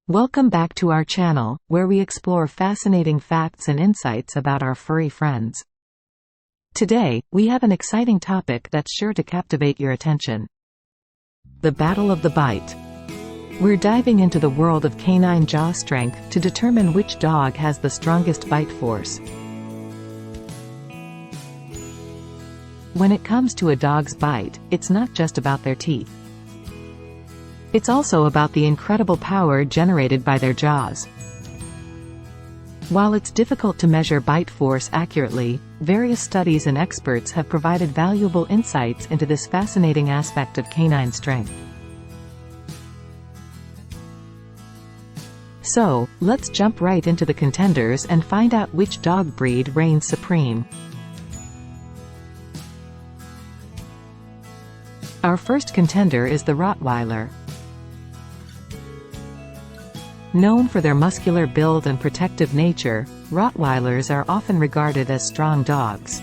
Welcome back to our channel, where we explore fascinating facts and insights about our furry friends. Today, we have an exciting topic that's sure to captivate your attention. The Battle of the Bite. We're diving into the world of canine jaw strength to determine which dog has the strongest bite force. When it comes to a dog's bite, it's not just about their teeth. It's also about the incredible power generated by their jaws. While it's difficult to measure bite force accurately, various studies and experts have provided valuable insights into this fascinating aspect of canine strength. So, let's jump right into the contenders and find out which dog breed reigns supreme. Our first contender is the Rottweiler. Known for their muscular build and protective nature, Rottweilers are often regarded as strong dogs.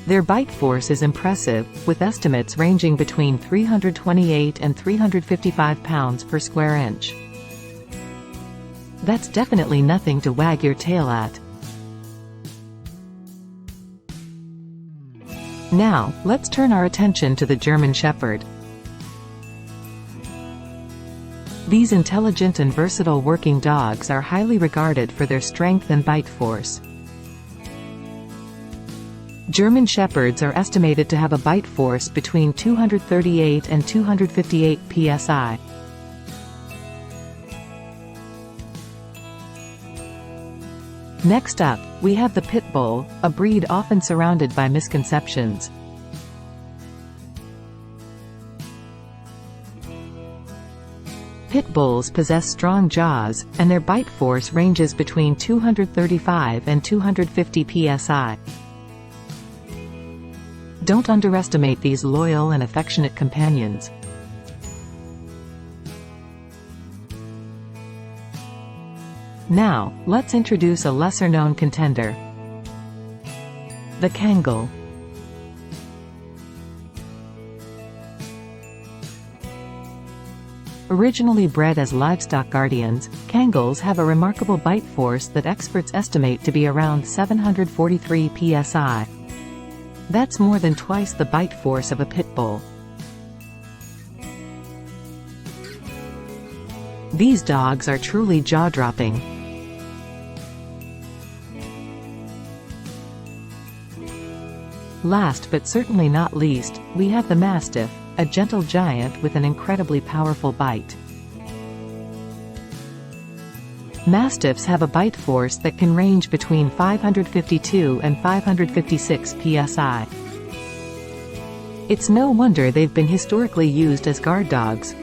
Their bite force is impressive, with estimates ranging between 328 and 355 pounds per square inch. That's definitely nothing to wag your tail at. Now, let's turn our attention to the German Shepherd. These intelligent and versatile working dogs are highly regarded for their strength and bite force. German Shepherds are estimated to have a bite force between 238 and 258 psi. Next up, we have the Pit Bull, a breed often surrounded by misconceptions. Pit bulls possess strong jaws, and their bite force ranges between 235 and 250 psi. Don't underestimate these loyal and affectionate companions. Now, let's introduce a lesser-known contender. The Kangol. Originally bred as livestock guardians, Kangols have a remarkable bite force that experts estimate to be around 743 psi. That's more than twice the bite force of a pit bull. These dogs are truly jaw-dropping. Last but certainly not least, we have the Mastiff, a gentle giant with an incredibly powerful bite. Mastiffs have a bite force that can range between 552 and 556 psi. It's no wonder they've been historically used as guard dogs.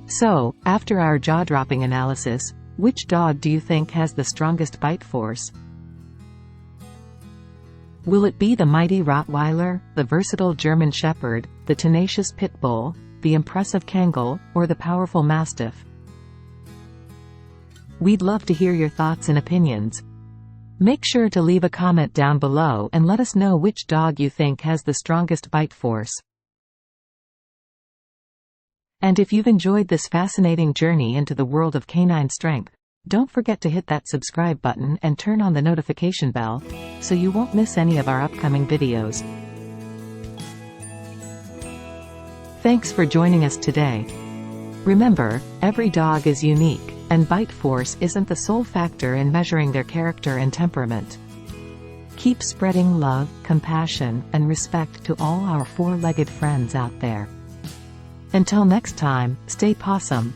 So, after our jaw-dropping analysis, which dog do you think has the strongest bite force? Will it be the mighty Rottweiler, the versatile German Shepherd, the tenacious Pit Bull, the impressive Kangol, or the powerful Mastiff? We'd love to hear your thoughts and opinions. Make sure to leave a comment down below and let us know which dog you think has the strongest bite force. And if you've enjoyed this fascinating journey into the world of canine strength, don't forget to hit that subscribe button and turn on the notification bell, so you won't miss any of our upcoming videos. Thanks for joining us today. Remember, every dog is unique, and bite force isn't the sole factor in measuring their character and temperament. Keep spreading love, compassion, and respect to all our four-legged friends out there. Until next time, stay possum.